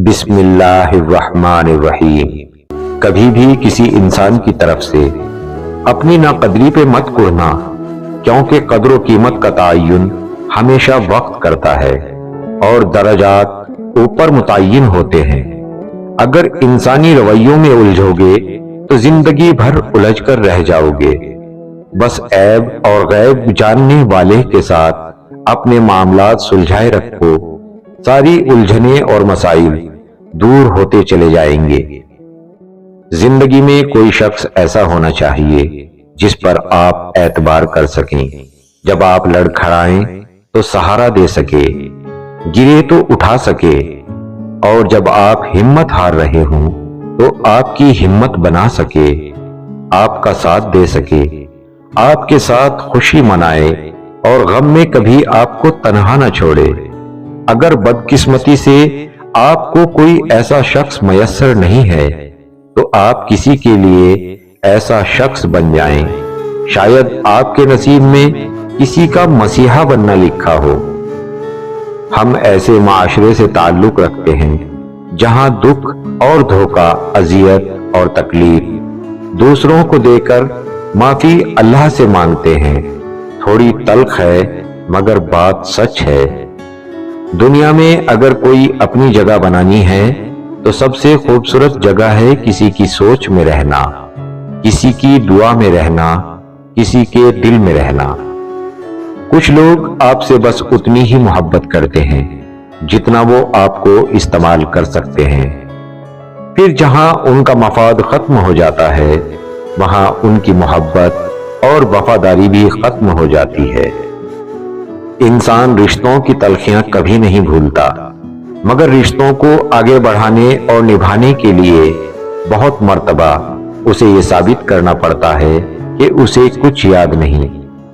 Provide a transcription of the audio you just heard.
बिस्मिल्लाहिर्रहमानिर्रहीम। कभी भी किसी इंसान की तरफ से अपनी नाकदरी पे मत कुढ़ना, क्योंकि कदर कीमत का तयन हमेशा वक्त करता है और दर्जात ऊपर मुतय्यन होते हैं। अगर इंसानी रवैयों में उलझोगे तो जिंदगी भर उलझ कर रह जाओगे। बस ऐब और गैब जानने वाले के साथ अपने मामलात सुलझाए रखो, सारी उलझने और मसाइल दूर होते चले जाएंगे। जिंदगी में कोई शख्स ऐसा होना चाहिए जिस पर आप एतबार कर सकें। जब आप लड़खड़ाएं तो सहारा दे सके, गिरे तो उठा सके, और जब आप हिम्मत हार रहे हों तो आपकी हिम्मत बना सके, आपका साथ दे सके, आपके साथ खुशी मनाए और गम में कभी आपको तन्हा न छोड़े। अगर बदकिस्मती से आपको कोई ऐसा शख्स मयस्सर नहीं है तो आप किसी के लिए ऐसा शख्स बन जाएं। शायद आपके नसीब में किसी का मसीहा बनना लिखा हो। हम ऐसे माशरे से ताल्लुक रखते हैं जहां दुख और धोखा, अजियत और तकलीफ दूसरों को देकर माफी अल्लाह से मांगते हैं। थोड़ी तल्ख है मगर बात सच है। दुनिया में अगर कोई अपनी जगह बनानी है तो सबसे खूबसूरत जगह है किसी की सोच में रहना, किसी की दुआ में रहना, किसी के दिल में रहना। कुछ लोग आपसे बस उतनी ही मोहब्बत करते हैं जितना वो आपको इस्तेमाल कर सकते हैं। फिर जहां उनका मफाद खत्म हो जाता है वहां उनकी मोहब्बत और वफादारी भी खत्म हो जाती है। इंसान रिश्तों की तलखियां कभी नहीं भूलता, मगर रिश्तों को आगे बढ़ाने और निभाने के लिए बहुत मर्तबा उसे ये साबित करना पड़ता है कि उसे कुछ याद नहीं।